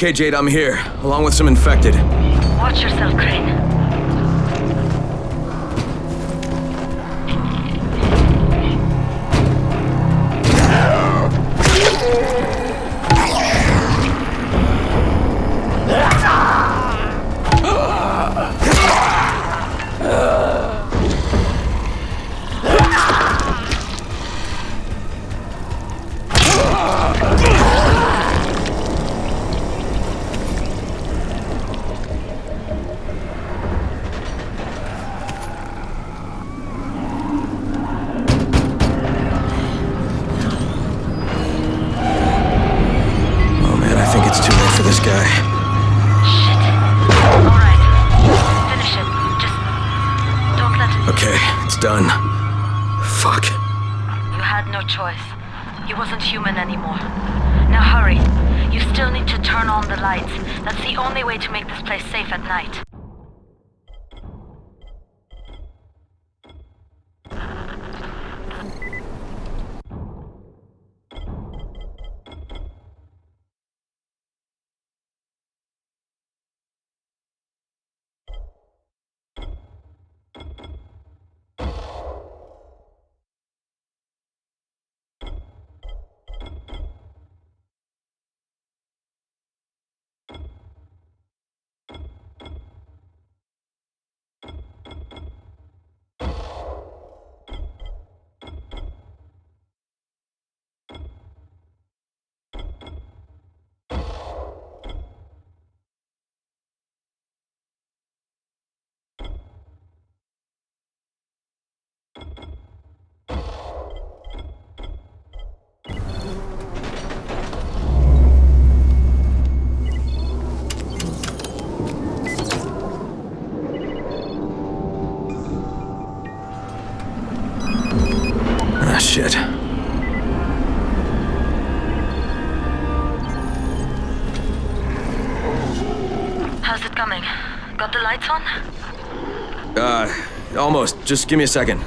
Okay, Jade, I'm here, along with some infected. Watch yourself, Crane. Done. Fuck. You had no choice. He wasn't human anymore. Now hurry. You still need to turn on the lights. That's the only way to make this place safe at night. Shit. How's it coming? Got the lights on? Almost. Just give me a second.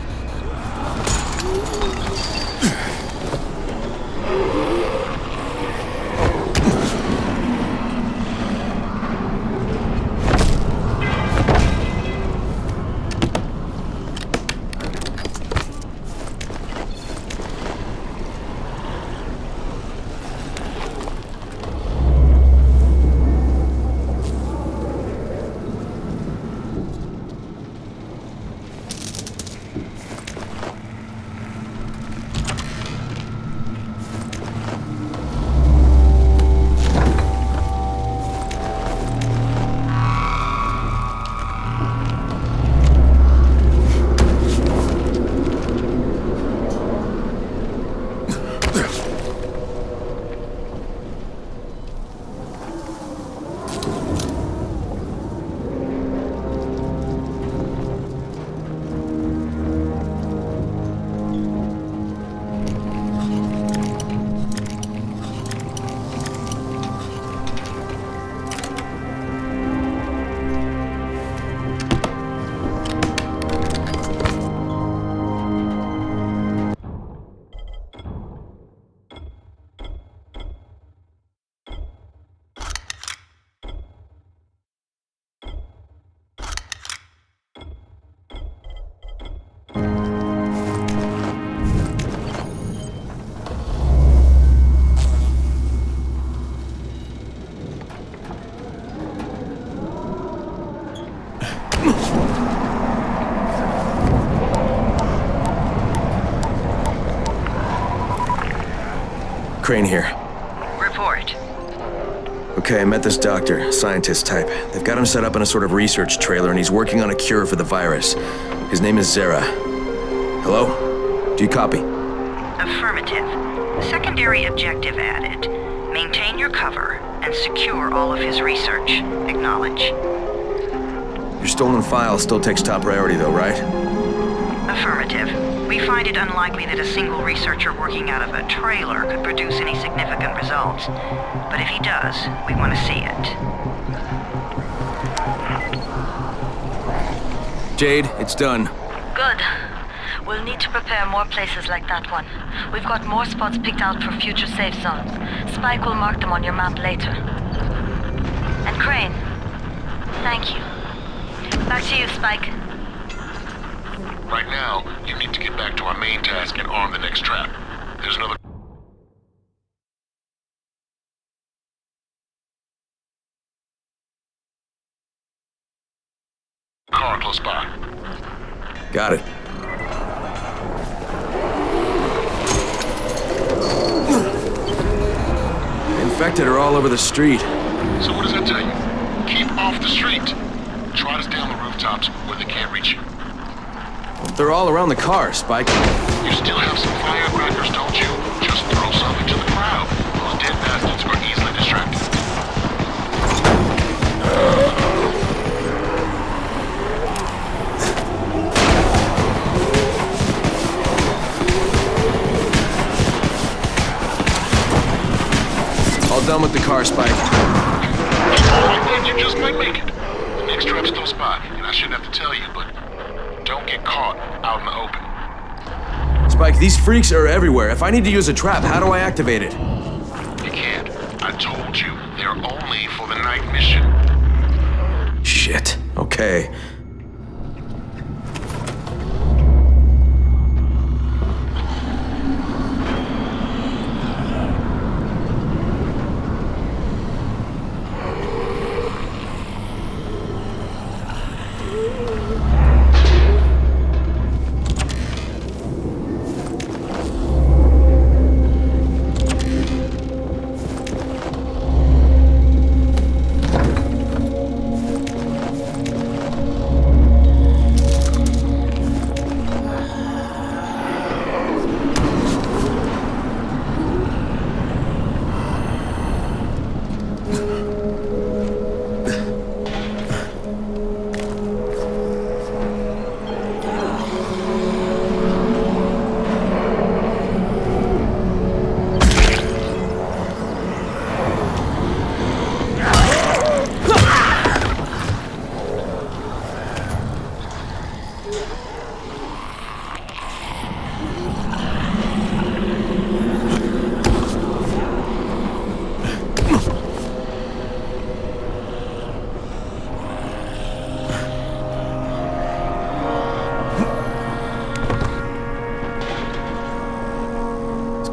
Crane here. Report. Okay, I met this doctor, scientist type. They've got him set up in a sort of research trailer, and he's working on a cure for the virus. His name is Zera. Hello? Do you copy? Affirmative. Secondary objective added. Maintain your cover and secure all of his research. Acknowledge. Your stolen file still takes top priority though, right? Affirmative. We find it unlikely that a single researcher working out of a trailer could produce any significant results. But if he does, we want to see it. Jade, it's done. Good. We'll need to prepare more places like that one. We've got more spots picked out for future safe zones. Spike will mark them on your map later. crane. Thank you. Back to you, Spike. Right now, you need to get back to our main task and arm the next trap. There's another car close by. Got it. Infected are all over the street. So what does that tell you? Keep off the street. Try to stay on the rooftops where they can't reach you. They're all around the car, Spike. You still have some firecrackers, don't you? Just throw some into the crowd. Those dead bastards are easily distracted. All done with the car, Spike. And you just might make it. The next trap's close by, and I shouldn't have to tell you, but don't get caught out in the open. Spike, these freaks are everywhere. If I need to use a trap, how do I activate it? You can't. I told you, they're only for the night mission. Shit. Okay.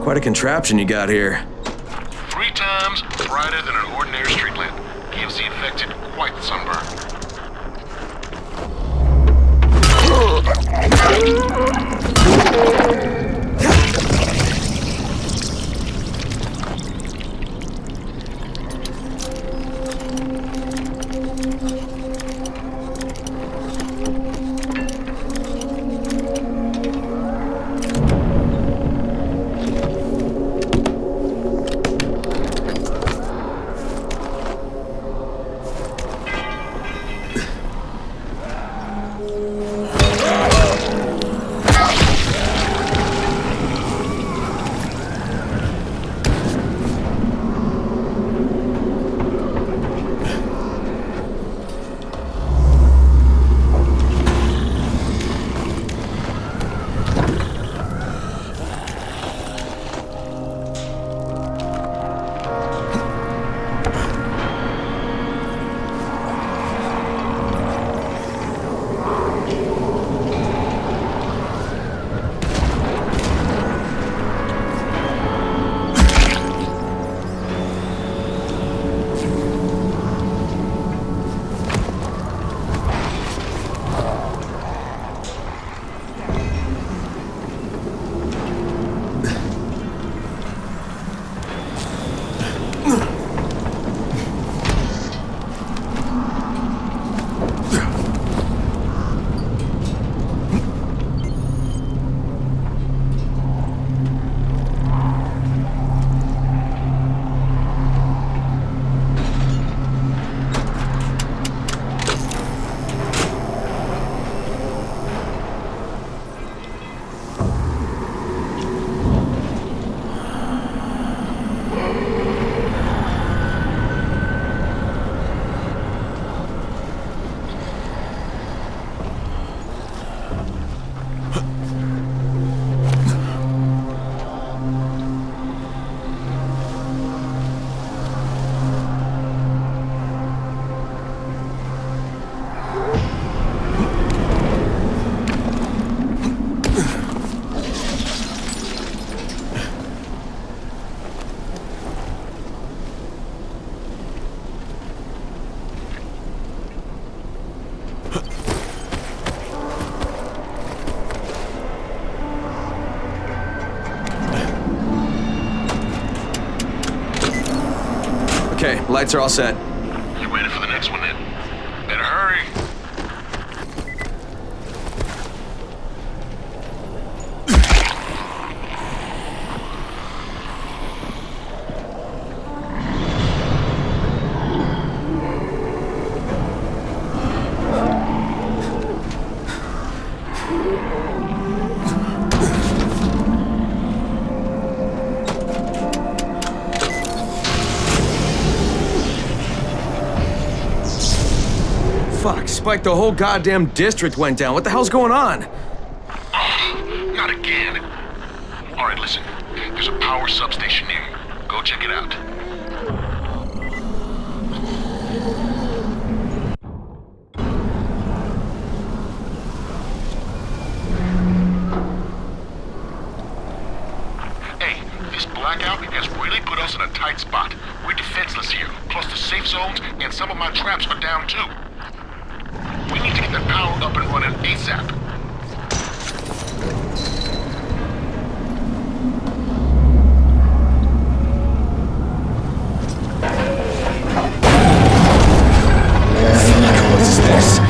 Quite a contraption you got here. 3 times brighter than an ordinary street lamp. Gives the infected quite the sunburn. Lights are all set. You ready for the next one then? Better hurry. Fuck, Spike, the whole goddamn district went down. What the hell's going on? Oh, not again. All right, listen. There's a power substation near you. Go check it out. Hey, this blackout has really put us in a tight spot. We're defenseless here. Plus the safe zones and some of my traps are down too. We need to get that power up and running ASAP. What's this?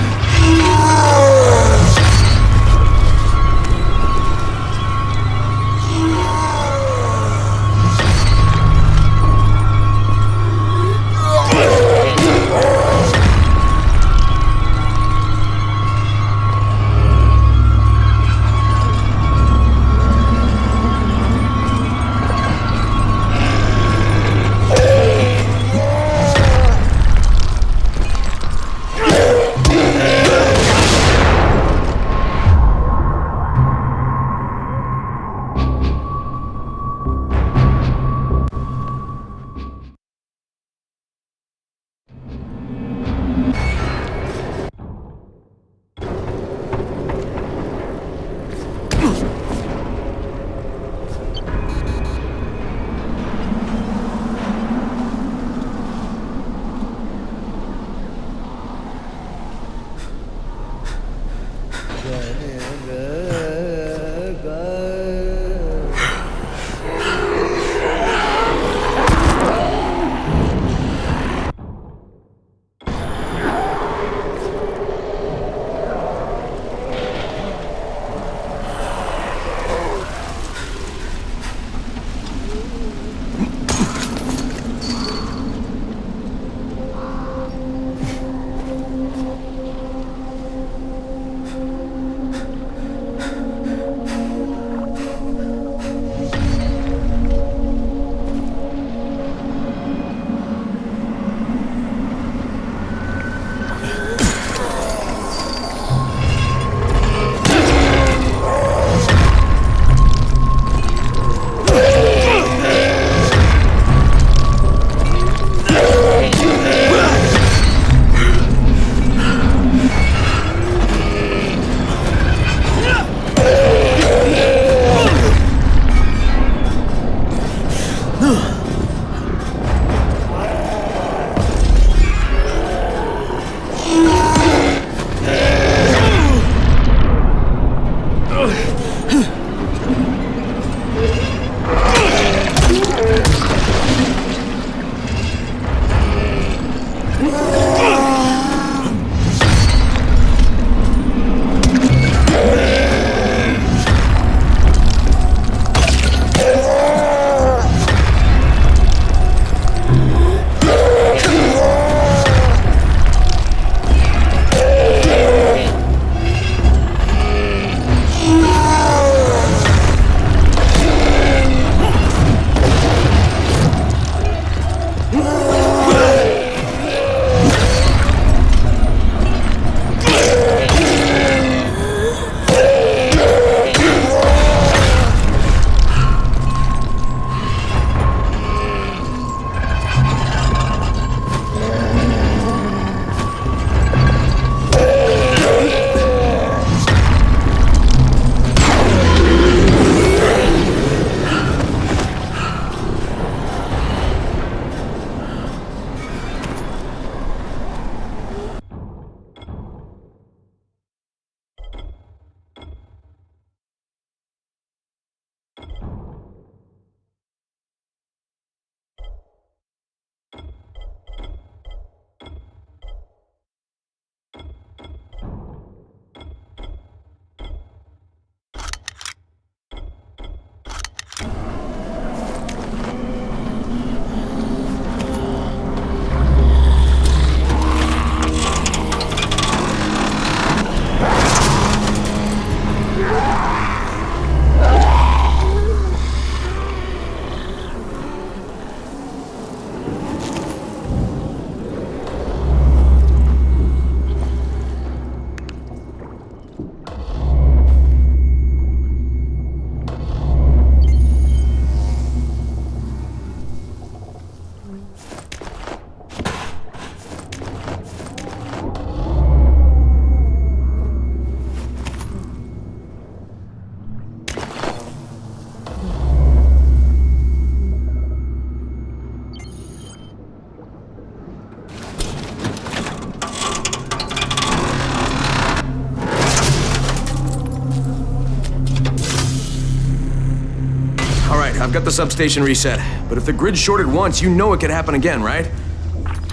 I've got the substation reset. But if the grid's shorted once, you know it could happen again, right?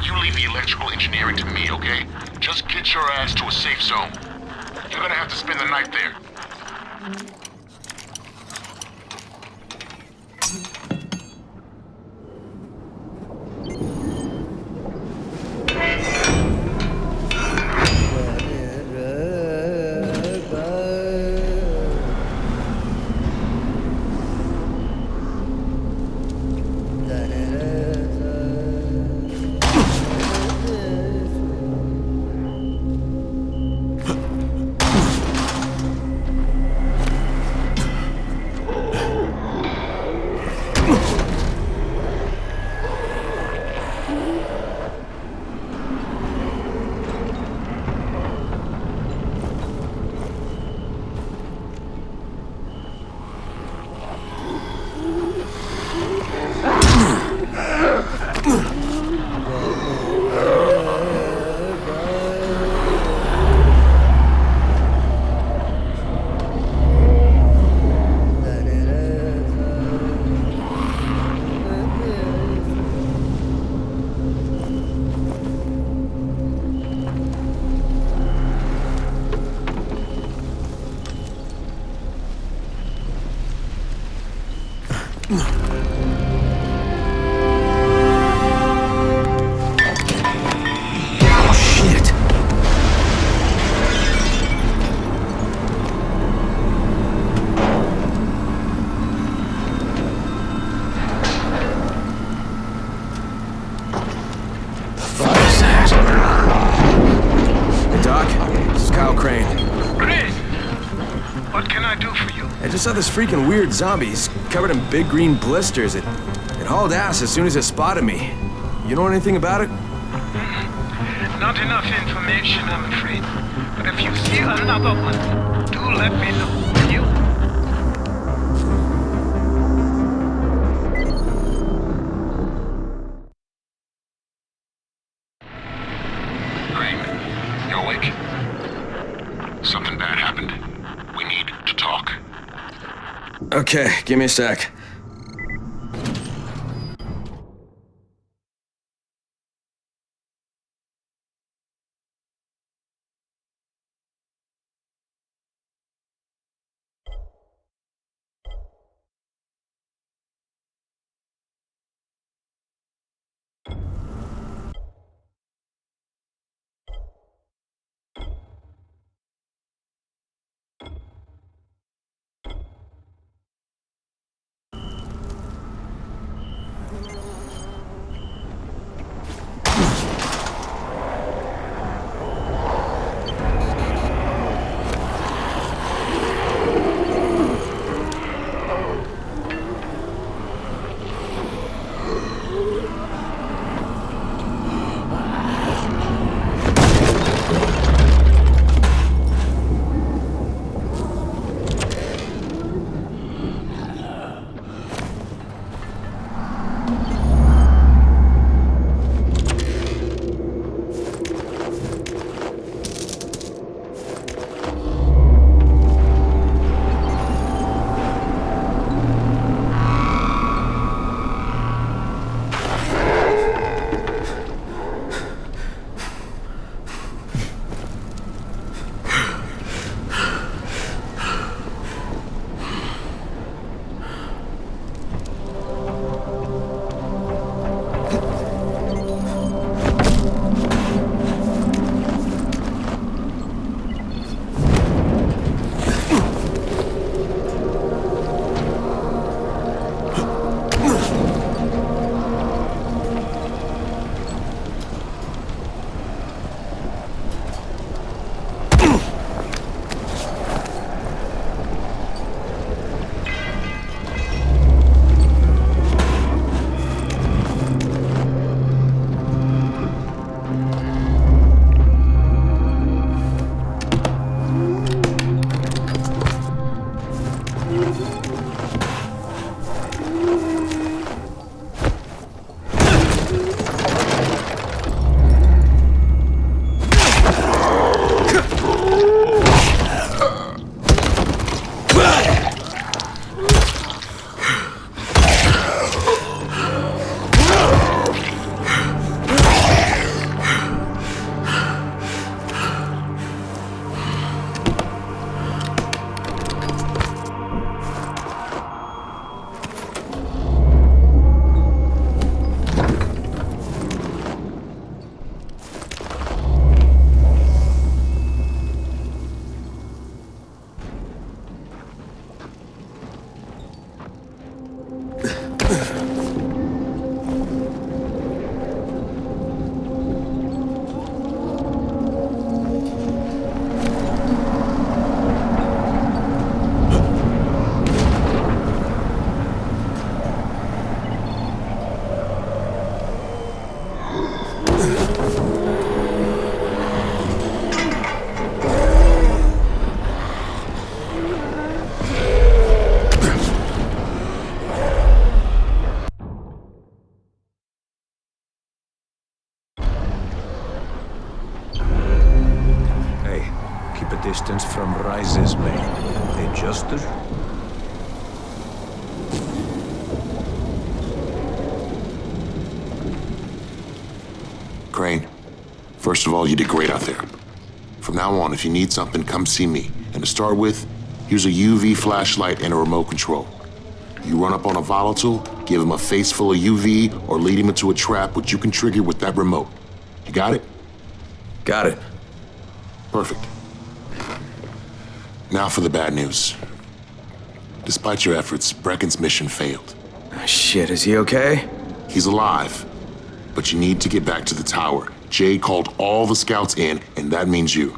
You leave the electrical engineering to me, okay? Just get your ass to a safe zone. You're gonna have to spend the night there. I just saw this freaking weird zombie. He's covered in big green blisters. It hauled ass as soon as it spotted me. You know anything about it? Not enough information, I'm afraid. But if you see another one, do let me know. You? Crane, you awake? Something bad happened. We need to talk. Okay, give me a sec. from Rise's men. Adjuster? Crane, first of all, you did great out there. From now on, if you need something, come see me. And to start with, here's a UV flashlight and a remote control. You run up on a volatile, give him a face full of UV, or lead him into a trap which you can trigger with that remote. You got it? Got it. Perfect. Now for the bad news. Despite your efforts, Brecken's mission failed. Shit, is he okay? He's alive, but you need to get back to the tower. Jade called all the scouts in, and that means you.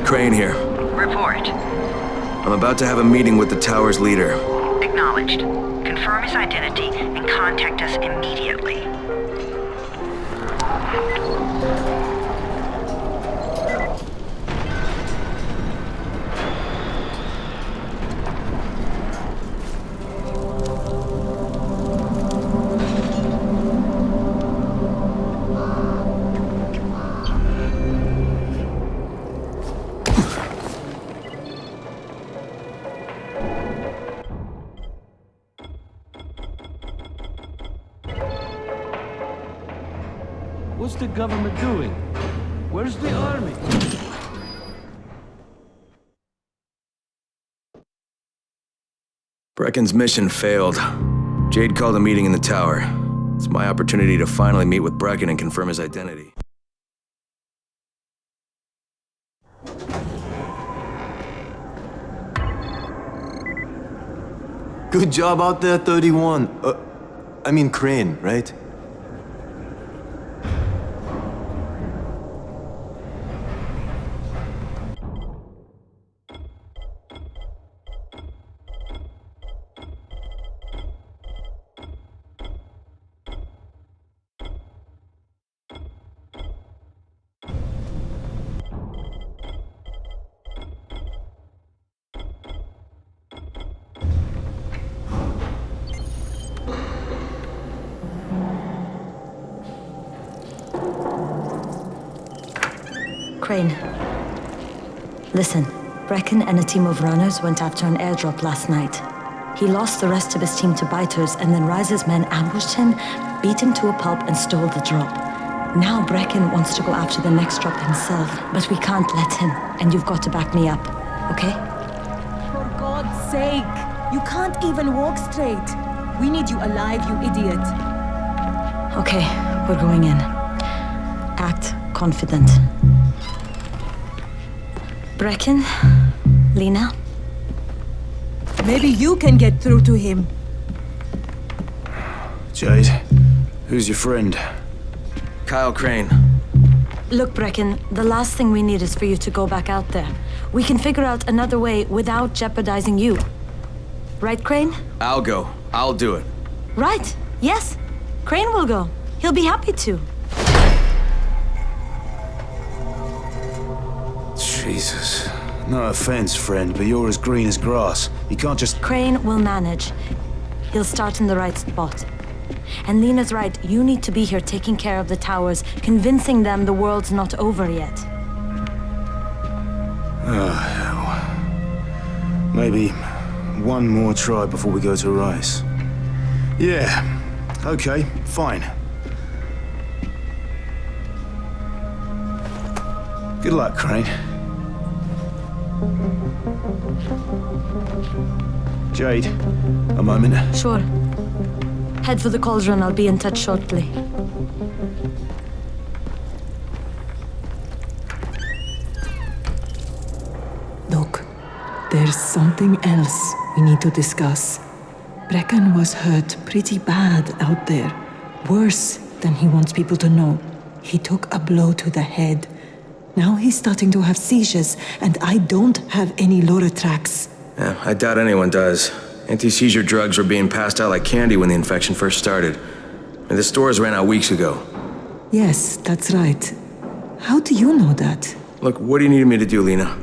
Crane here. Report. I'm about to have a meeting with the tower's leader. Acknowledged. Confirm his identity and contact us immediately. What's the government doing? Where's the army? Brecken's mission failed. Jade called a meeting in the tower. It's my opportunity to finally meet with Brecken and confirm his identity. Good job out there, 31. I mean Crane, right? Crane. Listen, Brecken and a team of runners went after an airdrop last night. He lost the rest of his team to biters, and then Rise's men ambushed him, beat him to a pulp, and stole the drop. Now Brecken wants to go after the next drop himself, but we can't let him, and you've got to back me up, okay? For God's sake! You can't even walk straight. We need you alive, you idiot. Okay, we're going in. Act confident. Brecken, Lena. Maybe you can get through to him. Jade, who's your friend? Kyle Crane. Look, Brecken, the last thing we need is for you to go back out there. We can figure out another way without jeopardizing you. Right, Crane? I'll go. I'll do it. Right. Yes. Crane will go. He'll be happy to. Jesus. No offense, friend, but you're as green as grass. You can't just... Crane will manage. He'll start in the right spot. And Lena's right, you need to be here taking care of the towers, convincing them the world's not over yet. Oh, hell. Maybe one more try before we go to Rice. Yeah, okay, fine. Good luck, Crane. Jade, a moment. Sure. Head for the cauldron. I'll be in touch shortly. Look, there's something else we need to discuss. Brecken was hurt pretty bad out there. Worse than he wants people to know. He took a blow to the head. Now he's starting to have seizures, and I don't have any Loratrax. Yeah, I doubt anyone does. Anti-seizure drugs were being passed out like candy when the infection first started. And the stores ran out weeks ago. Yes, that's right. How do you know that? Look, what do you need me to do, Lena?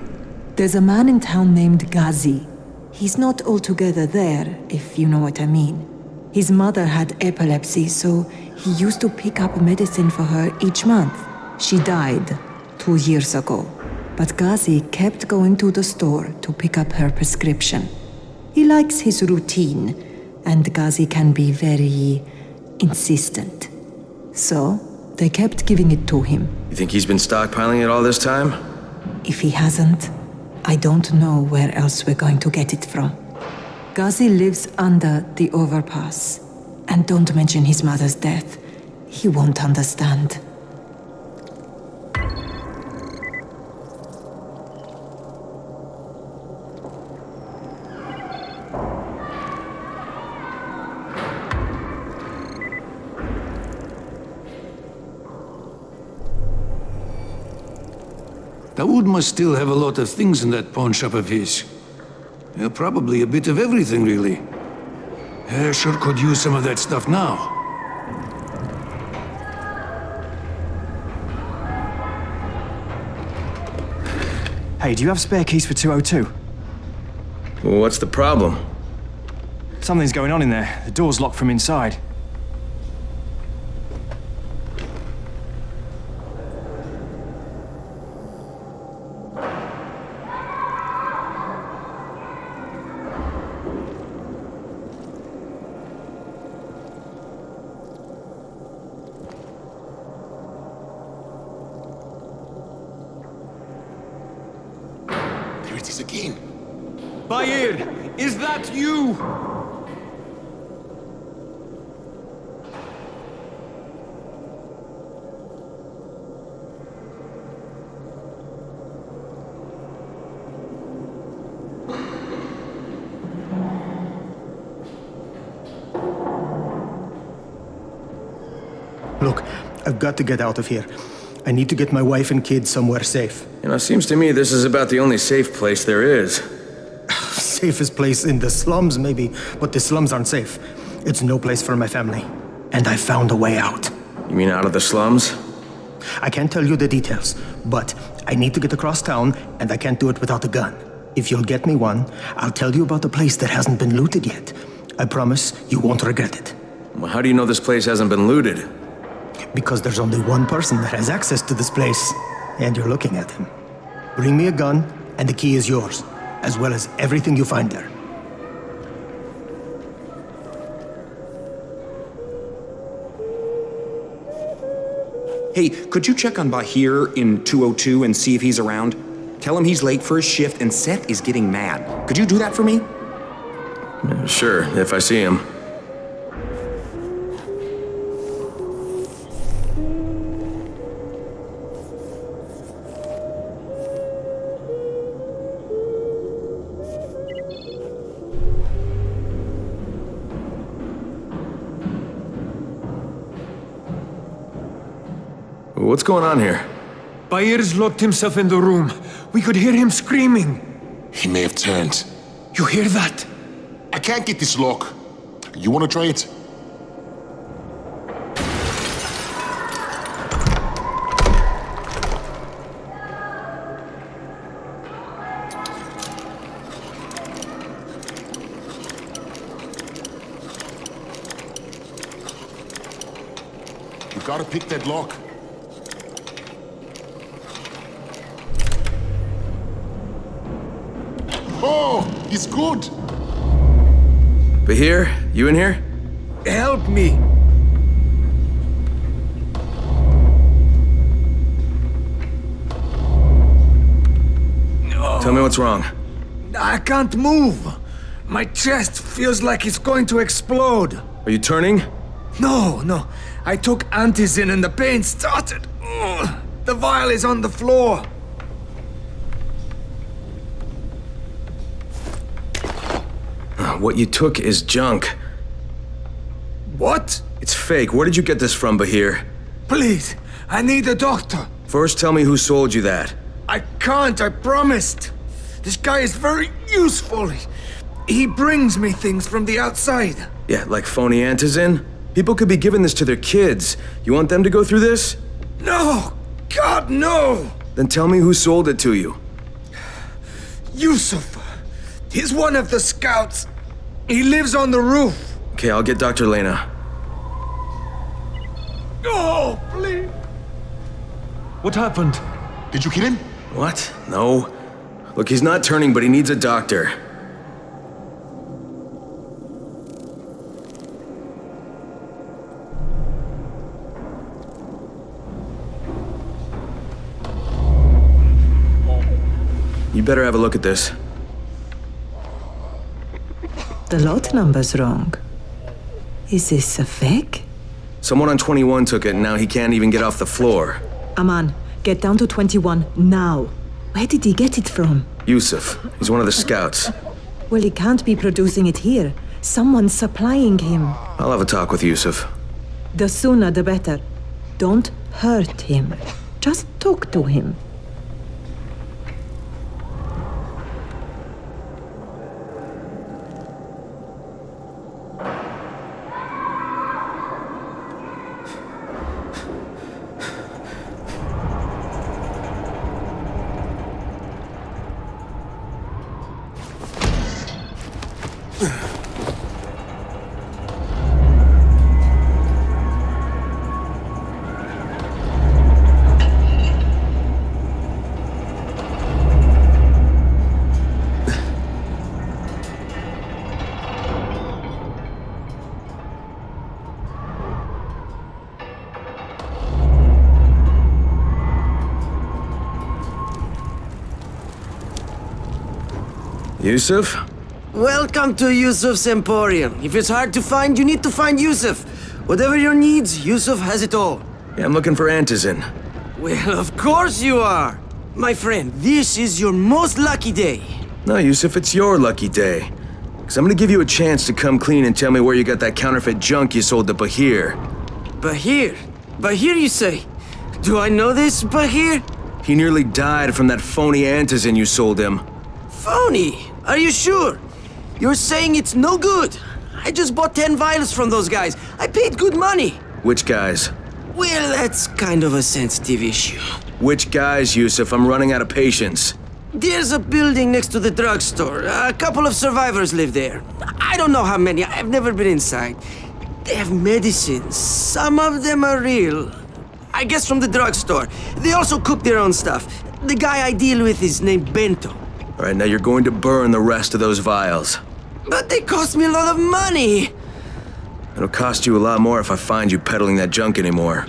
There's a man in town named Ghazi. He's not altogether there, if you know what I mean. His mother had epilepsy, so he used to pick up medicine for her each month. She died 2 years ago, but Ghazi kept going to the store to pick up her prescription. He likes his routine, and Ghazi can be very insistent. So, they kept giving it to him. You think he's been stockpiling it all this time? If he hasn't, I don't know where else we're going to get it from. Ghazi lives under the overpass. And don't mention his mother's death. He won't understand. Dawood must still have a lot of things in that pawn shop of his. Yeah, probably a bit of everything, really. Sure could use some of that stuff now. Hey, do you have spare keys for 202? Well, what's the problem? Something's going on in there. The door's locked from inside. Again. Bayir, is that you? Look, I've got to get out of here. I need to get my wife and kids somewhere safe. You know, it seems to me this is about the only safe place there is. Safest place in the slums, maybe, but the slums aren't safe. It's no place for my family. And I found a way out. You mean out of the slums? I can't tell you the details, but I need to get across town, and I can't do it without a gun. If you'll get me one, I'll tell you about the place that hasn't been looted yet. I promise you won't regret it. Well, how do you know this place hasn't been looted? Because there's only one person that has access to this place, and you're looking at him. Bring me a gun, and the key is yours, as well as everything you find there. Hey, could you check on Bahir in 202 and see if he's around? Tell him he's late for his shift and Seth is getting mad. Could you do that for me? Sure, if I see him. What's going on here? Bayir's locked himself in the room. We could hear him screaming. He may have turned. You hear that? I can't get this lock. You want to try it? You gotta pick that lock. Oh, he's good. Bahir, you in here? Help me! Tell me what's wrong. I can't move. My chest feels like it's going to explode. Are you turning? No. I took antizin and the pain started. Ugh. The vial is on the floor. what you took is junk. What? It's fake. Where did you get this from, Bahir? Please, I need a doctor. First, tell me who sold you that. I can't, I promised. This guy is very useful. He brings me things from the outside. Yeah, like phony antizin? People could be giving this to their kids. You want them to go through this? No! God, no! Then tell me who sold it to you. Yusuf. He's one of the scouts. He lives on the roof. Okay, I'll get Dr. Lena. Oh, please. What happened? Did you kill him? What? No. Look, he's not turning, but he needs a doctor. You better have a look at this. The lot number's wrong. Is this a fake? Someone on 21 took it, and now he can't even get off the floor. Aman, get down to 21 now. Where did he get it from? Yusuf. He's one of the scouts. Well, he can't be producing it here. Someone's supplying him. I'll have a talk with Yusuf. The sooner the better. Don't hurt him. Just talk to him. Yusuf? Welcome to Yusuf's Emporium. If it's hard to find, you need to find Yusuf. Whatever your needs, Yusuf has it all. Yeah, I'm looking for antizin. Well, of course you are. My friend, this is your most lucky day. No, Yusuf, it's your lucky day. Because I'm gonna give you a chance to come clean and tell me where you got that counterfeit junk you sold to Bahir. Bahir? Bahir, you say? Do I know this, Bahir? He nearly died from that phony antizin you sold him. Phony? Are you sure? You're saying it's no good. I just bought 10 vials from those guys. I paid good money. Which guys? Well, that's kind of a sensitive issue. Which guys, Yusuf? I'm running out of patience. There's a building next to the drugstore. A couple of survivors live there. I don't know how many. I've never been inside. They have medicines. Some of them are real. I guess from the drugstore. They also cook their own stuff. The guy I deal with is named Bento. All right, now you're going to burn the rest of those vials. But they cost me a lot of money. It'll cost you a lot more if I find you peddling that junk anymore.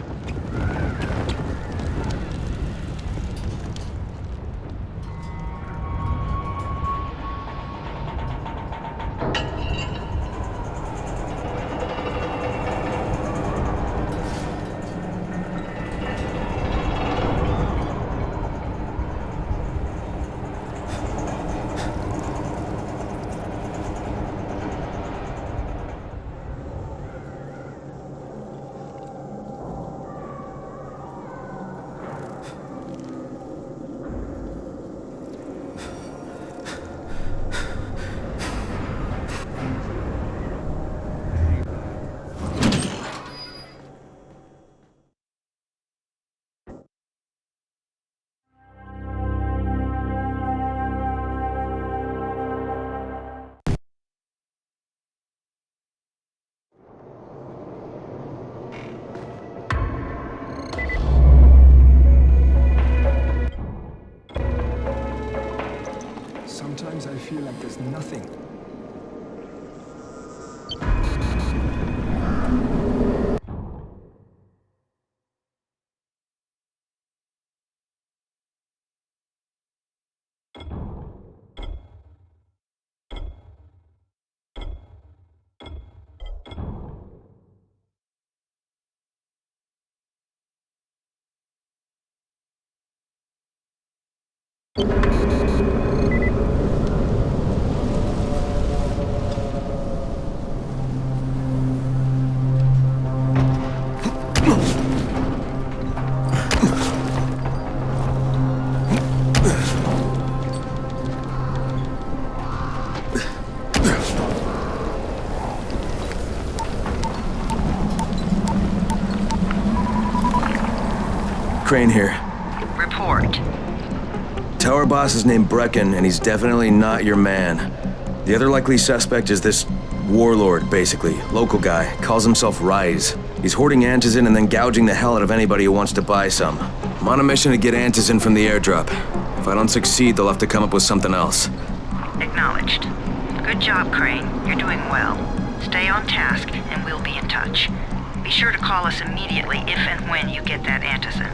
Sometimes I feel like there's nothing. Crane here. Report. Tower boss is named Brecken, and he's definitely not your man. The other likely suspect is this warlord, basically. Local guy. Calls himself Rise. He's hoarding antizin and then gouging the hell out of anybody who wants to buy some. I'm on a mission to get antizin from the airdrop. If I don't succeed, they'll have to come up with something else. Acknowledged. Good job, Crane. You're doing well. Stay on task, and we'll be in touch. Be sure to call us immediately if and when you get that antizin.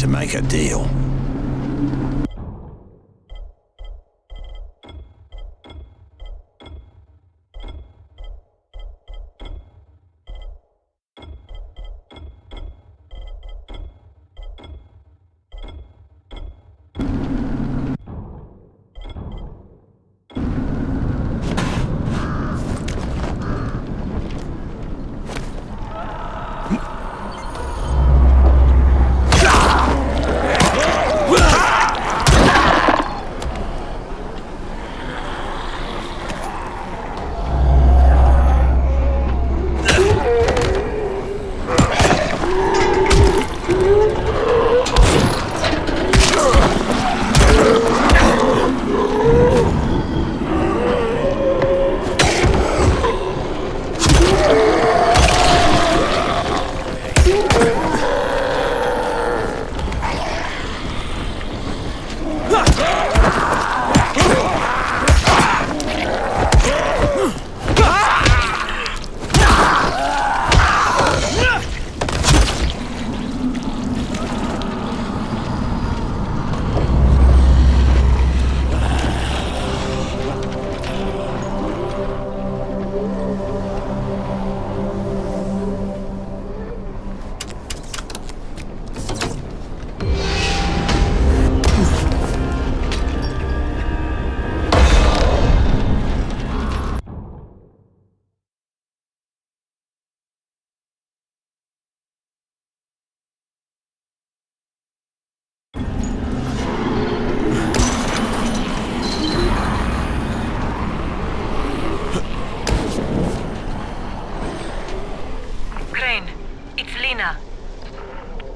Make a deal.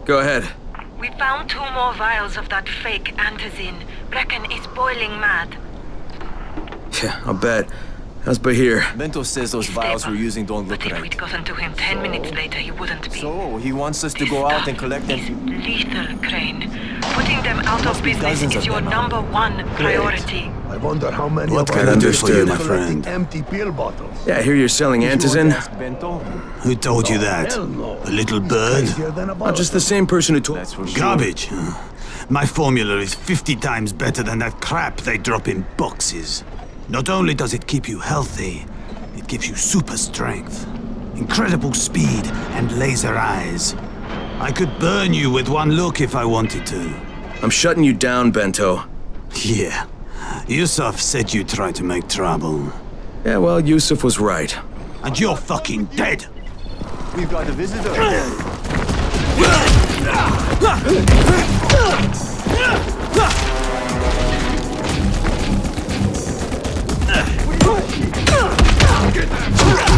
Go ahead. We found 2 more vials of that fake antizin. Brecken is boiling mad. Yeah, I'll bet. How's Bahir? Bento says those vials we're using don't look But if right. we'd gotten to him 10 minutes later, he wouldn't be. So, he wants us to go out and collect them. It's lethal, Crane. Putting them out of business is your number 1 priority. I wonder how many What of can I do for you, my collecting friend? empty pill bottles. Yeah, I hear you're selling antizin. Bento? Who told you that? A little bird? Not just the same person who told... That's for sure. Garbage. Huh? My formula is 50 times better than that crap they drop in boxes. Not only does it keep you healthy, it gives you super strength. Incredible speed and laser eyes. I could burn you with one look if I wanted to. I'm shutting you down, Bento. Yeah. Yusuf said you tried to make trouble. Yeah, well, Yusuf was right. And you're fucking dead! We've got a visitor.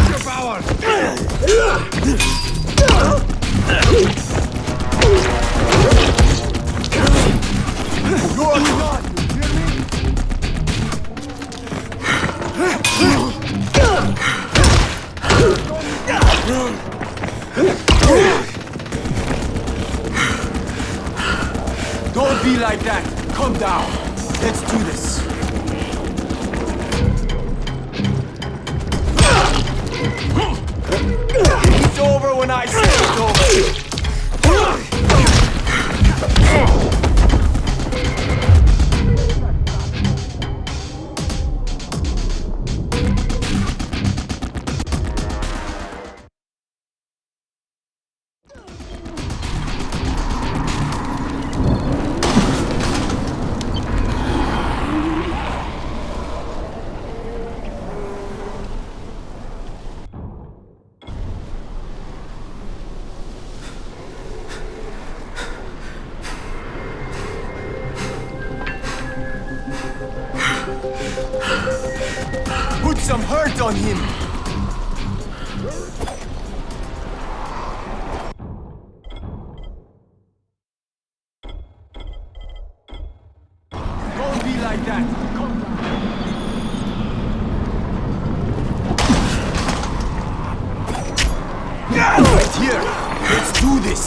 Your power! You're not! You hear me? Don't be like that! Calm down! Let's do this! It's over when I say it's over! Put some hurt on him! Don't be like that! Come down. Right here! Let's do this!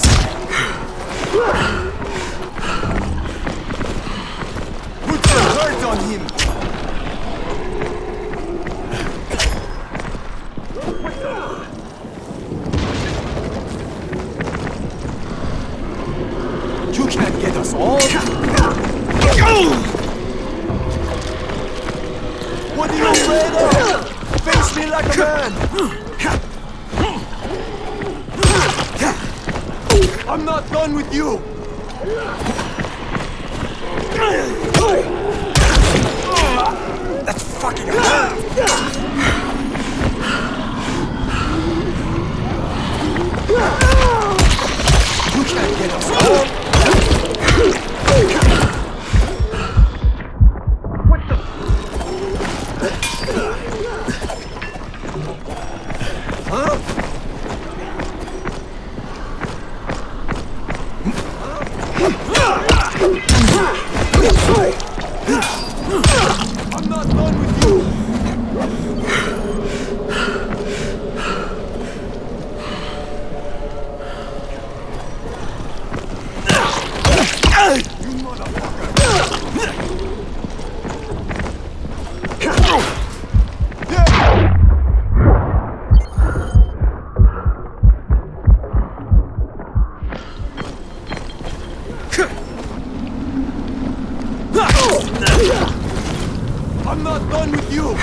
Put some hurt on him! You can't get us all! What are you afraid of? Face me like a man! I'm not done with you! That's fucking You can't get us all! What the? Huh? I'm not done with you! You motherfucker! I'm not done with you!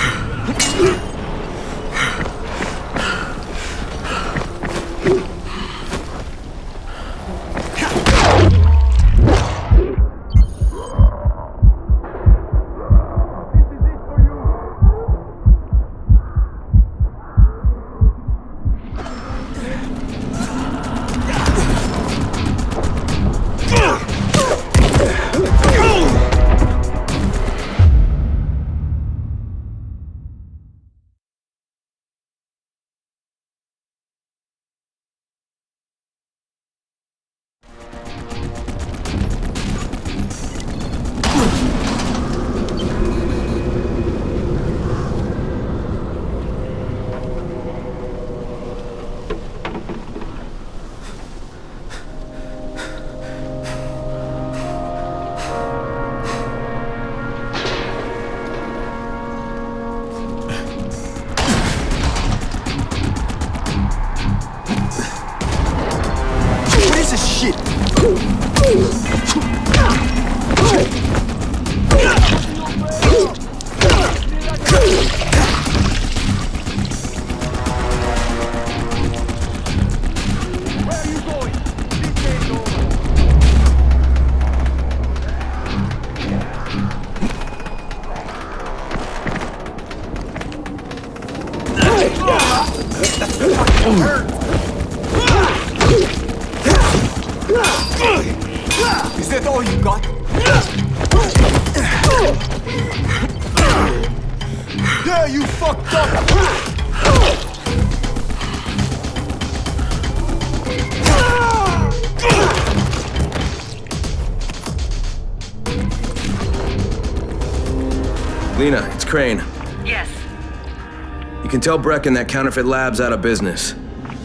Yeah, you fucked up! Lena, it's Crane. Yes. You can tell Brecken that counterfeit lab's out of business.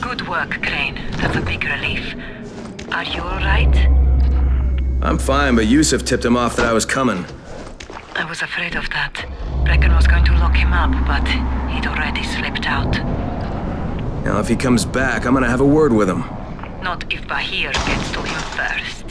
Good work, Crane. That's a big relief. Are you alright? I'm fine, but Yusuf tipped him off that I was coming. I was afraid of that. Brecken was going to lock him up, but he'd already slipped out. Now, if he comes back, I'm gonna have a word with him. Not if Bahir gets to him first.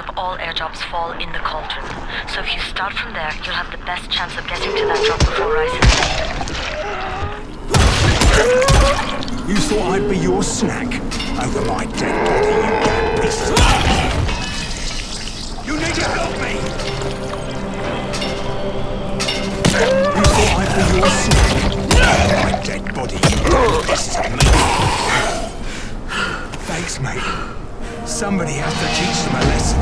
Of all airdrops fall in the cauldron. So if you start from there, you'll have the best chance of getting to that drop before Rice's dead. You thought I'd be your snack? Over my dead body, you damn piece of... You need to help me! You thought I'd be your snack? Over my dead body, you damn piece of meat! Thanks, mate. Somebody has to teach them a lesson.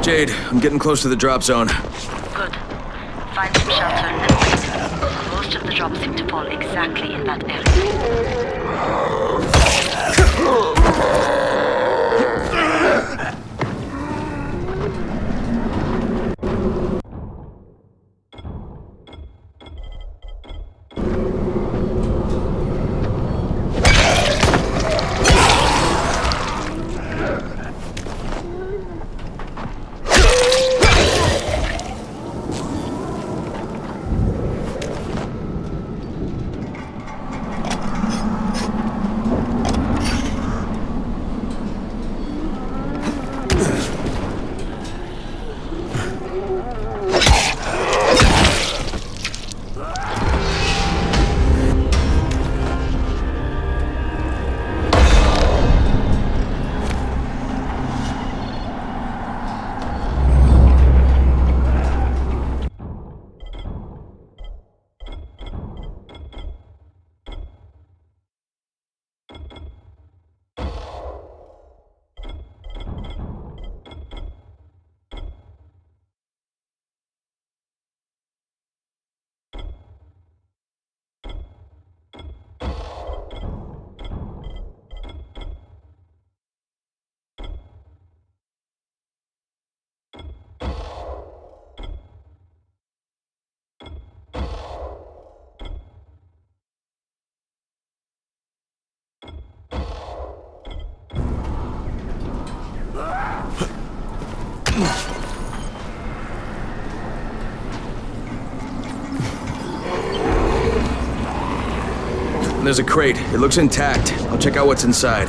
Jade, I'm getting close to the drop zone. Good. Find some shelter and wait. Most of the drops seem to fall exactly in that area. There's a crate. It looks intact. I'll check out what's inside.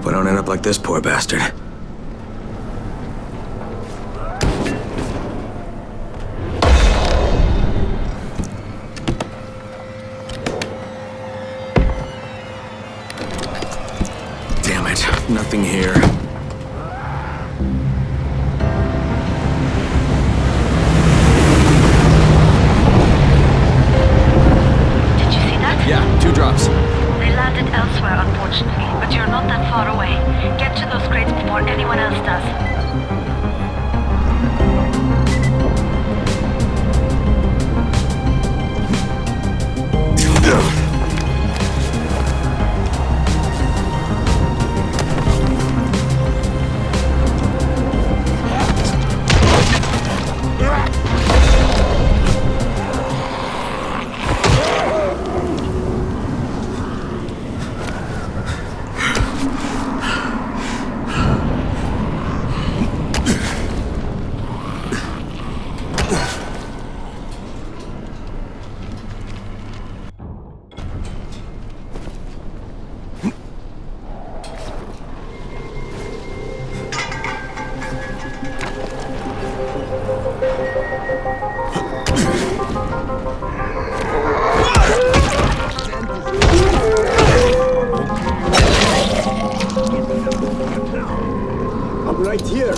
Hope I don't end up like this poor bastard. Damn it, nothing here. Yeah, 2 drops. They landed elsewhere, unfortunately, but you're not that far away. Get to those crates before anyone else does. I'm right here.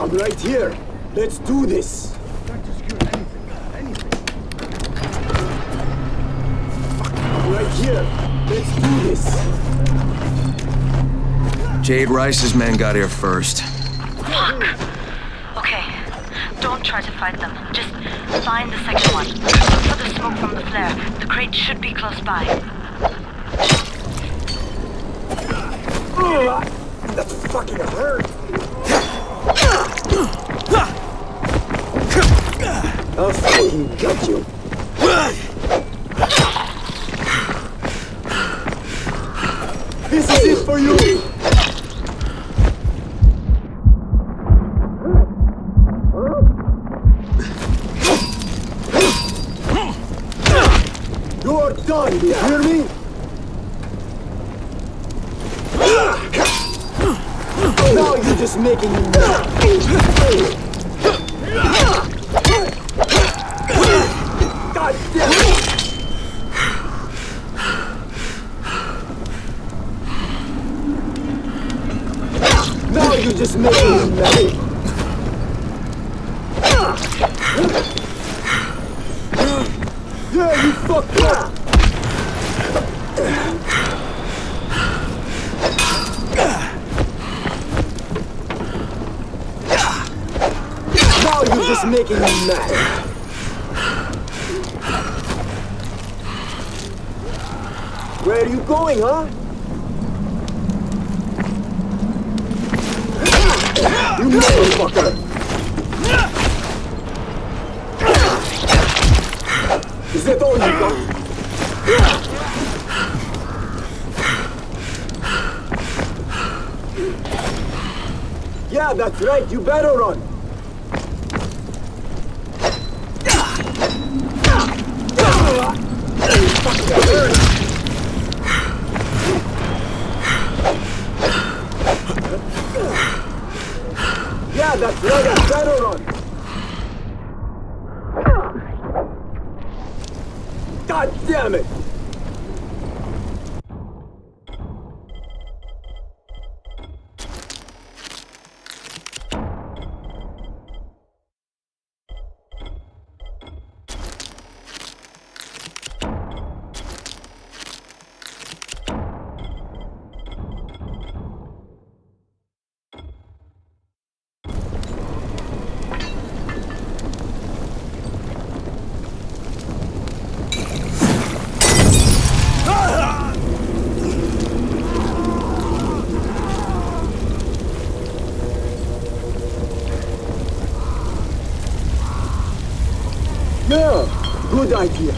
I'm right here. Let's do this. I'm right here. Let's do this. Jade Rice's men got here first. Fuck! Okay, don't try to fight them. Just find the second one. Look for the smoke from the flare. The crate should be close by. That fucking hurt. I'll fucking cut you. This is it for you. You're done, you hear me? Now you're just making me mad. God damn it! Now you're just making me mad. Yeah, you fucked up! Now you're just making me mad. Where are you going, huh? You motherfucker! Is that all you got? Yeah, that's right. You better run. Yeah, that's right. You better run. God damn it! Yeah, good idea.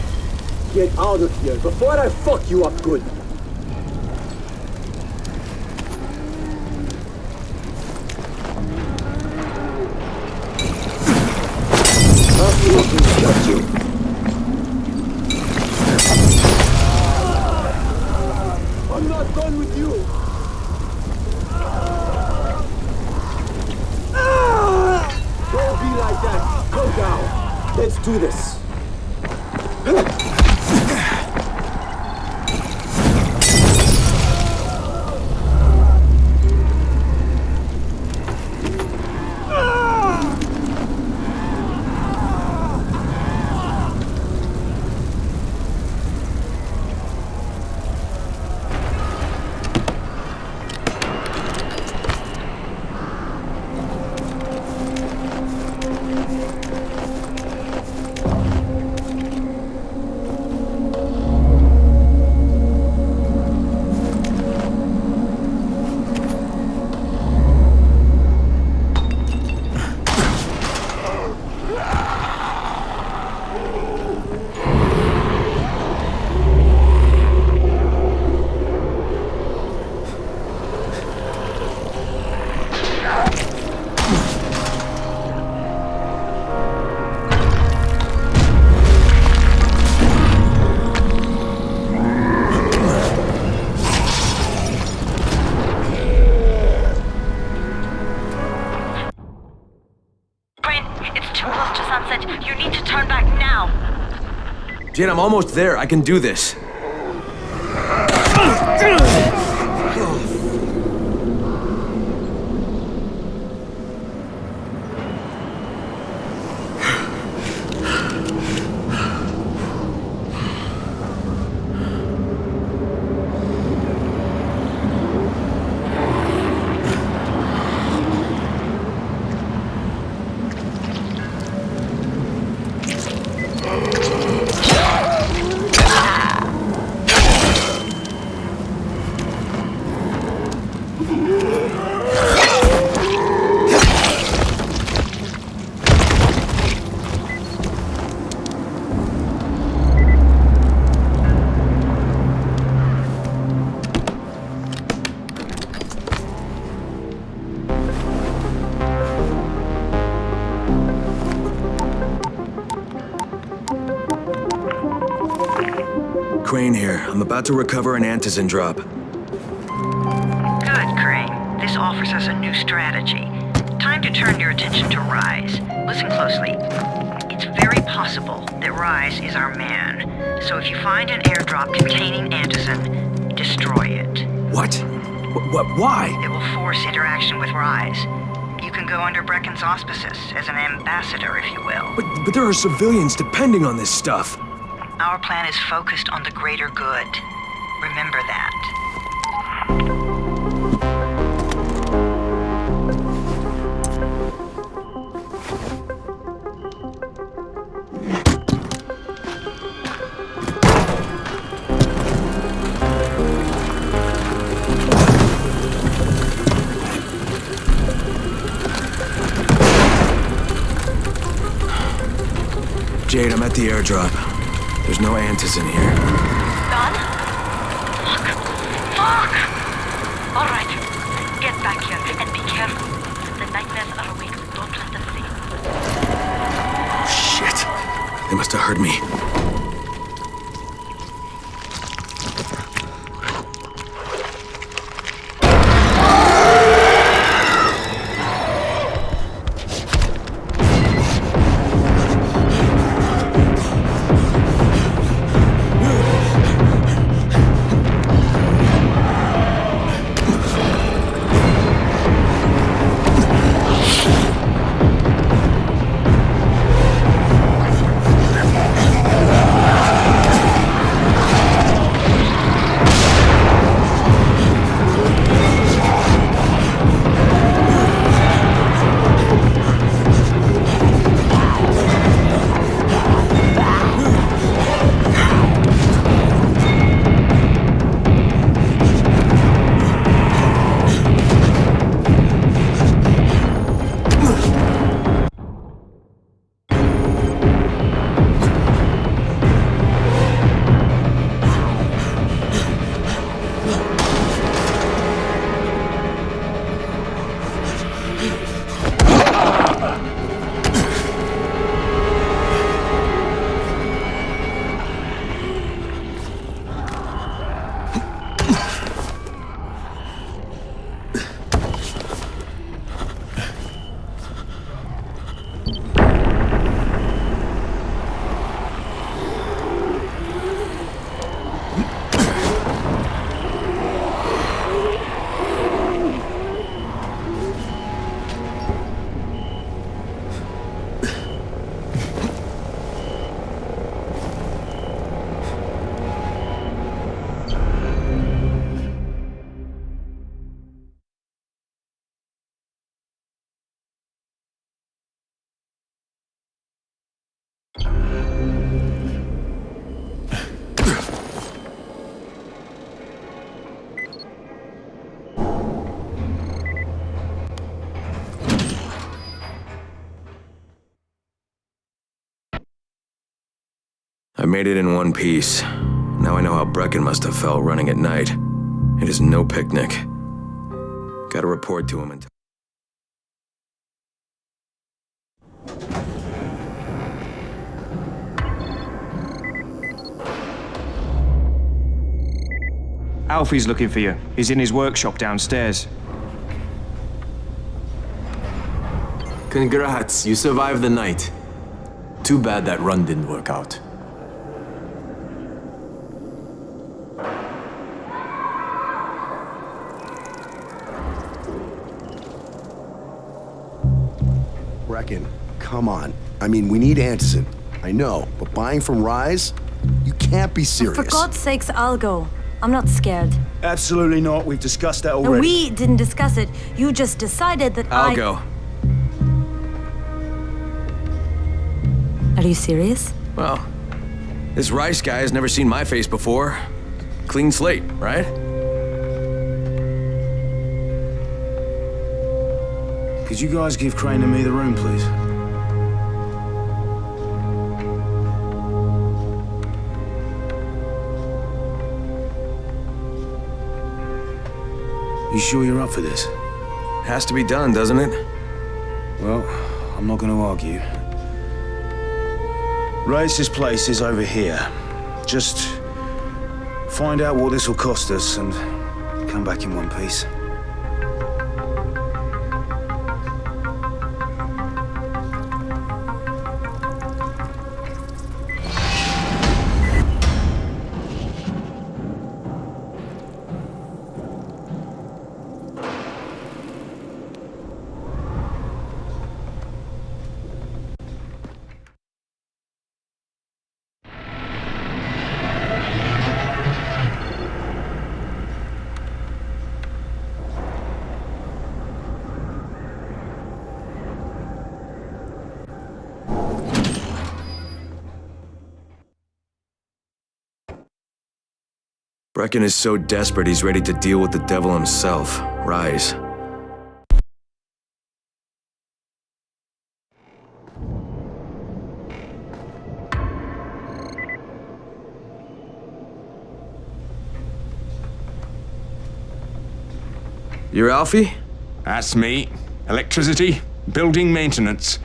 Get out of here before I fuck you up good. I'll fucking shut you. Let's do this. Jane, I'm almost there. I can do this. Crane here. I'm about to recover an antizin drop. Good, Crane. This offers us a new strategy. Time to turn your attention to Rise. Listen closely. It's very possible that Rise is our man. So if you find an airdrop containing antizin, destroy it. What? Why? It will force interaction with Rise. You can go under Brecken's auspices as an ambassador, if you will. But there are civilians depending on this stuff. Our plan is focused on the greater good. Remember that. Jade, I'm at the airdrop. There's no antizin here. Done? Fuck! All right. Get back here and be careful. The nightmares are awake. Don't let them see. Oh, shit. They must have heard me. I made it in one piece. Now I know how Brecken must have felt running at night. It is no picnic. Gotta report to him and... Alfie's looking for you. He's in his workshop downstairs. Congrats, you survived the night. Too bad that run didn't work out. Brecken, come on. I mean, we need Anderson. I know, but buying from Rise? You can't be serious. For God's sakes, I'll go. I'm not scared. Absolutely not. We've discussed that And already. we didn't discuss it. You just decided that I'll go. Are you serious? Well, this Rice guy has never seen my face before. Clean slate, right? Could you guys give Crane and me the room, please? You sure you're up for this? Has to be done, doesn't it? Well, I'm not gonna argue. Rice's place is over here. Just find out what this will cost us and come back in one piece. Brecken is so desperate he's ready to deal with the devil himself, Rise. You're Alfie? That's me. Electricity, building maintenance.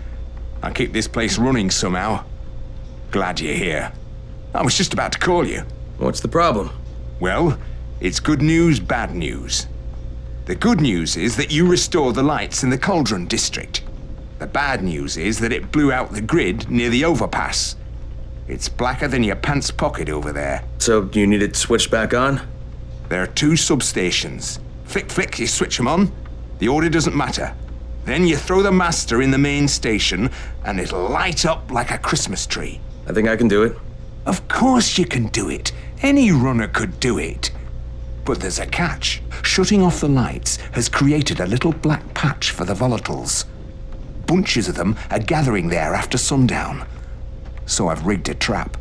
I keep this place running somehow. Glad you're here. I was just about to call you. What's the problem? Well, it's good news, bad news. The good news is that you restored the lights in the Cauldron district. The bad news is that it blew out the grid near the overpass. It's blacker than your pants pocket over there. So, you need it switched back on? There are 2 substations. Flick, you switch them on. The order doesn't matter. Then you throw the master in the main station, and it'll light up like a Christmas tree. I think I can do it. Of course you can do it. Any runner could do it. But there's a catch. Shutting off the lights has created a little black patch for the volatiles. Bunches of them are gathering there after sundown. So I've rigged a trap.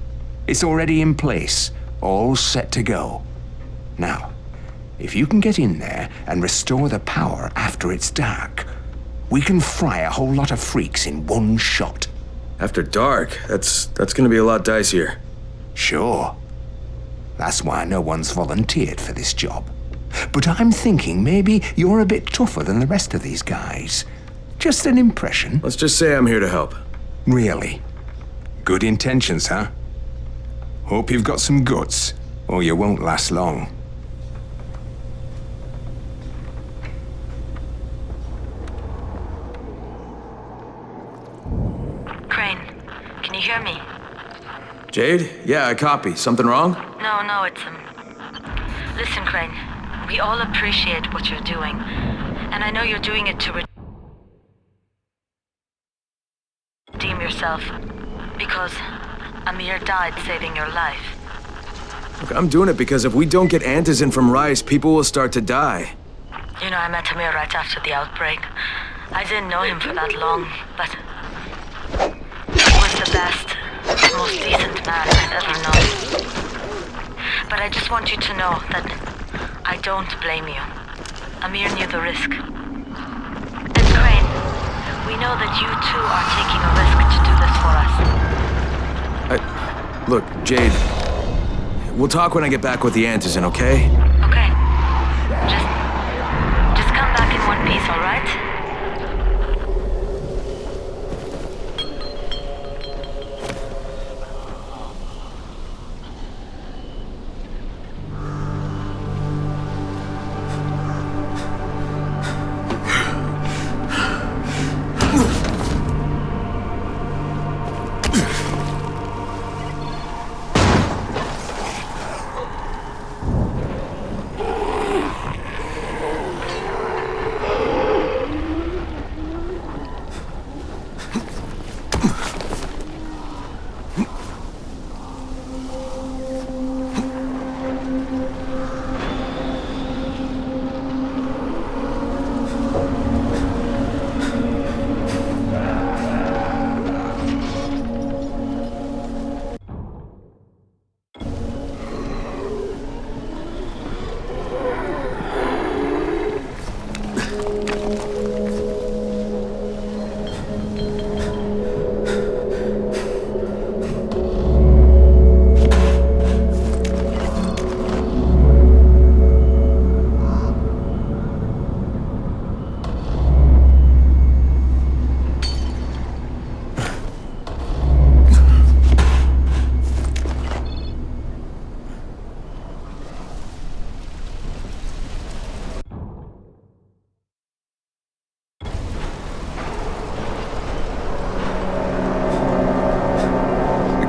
It's already in place, all set to go. Now, if you can get in there and restore the power after it's dark, we can fry a whole lot of freaks in one shot. After dark? That's gonna be a lot dicier. Sure. That's why no one's volunteered for this job. But I'm thinking maybe you're a bit tougher than the rest of these guys. Just an impression. Let's just say I'm here to help. Really? Good intentions, huh? Hope you've got some guts, or you won't last long. Crane, can you hear me? Jade? Yeah, I copy. Something wrong? No, it's Listen, Crane, we all appreciate what you're doing. And I know you're doing it to redeem yourself. Because Amir died saving your life. Look, I'm doing it because if we don't get Antizin from Rice, people will start to die. You know, I met Amir right after the outbreak. I didn't know him for that long, but he was the best, most decent man I've ever known. But I just want you to know that I don't blame you. Amir knew the risk. And Crane, we know that you too are taking a risk to do this for us. Look, Jade, we'll talk when I get back with the Antizin, okay? Okay. Just come back in one piece, all right?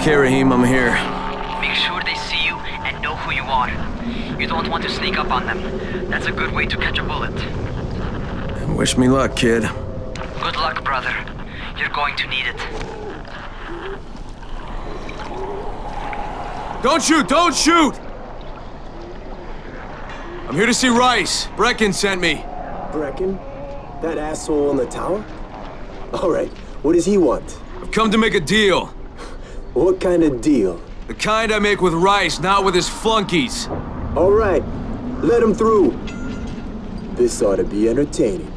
Okay, Rahim, I'm here. Make sure they see you and know who you are. You don't want to sneak up on them. That's a good way to catch a bullet. Wish me luck, kid. Good luck, brother. You're going to need it. Don't shoot! Don't shoot! I'm here to see Rice. Brecken sent me. Brecken? That asshole in the tower? Alright, what does he want? I've come to make a deal. What kind of deal? The kind I make with Rice, not with his flunkies. Alright, let him through. This ought to be entertaining.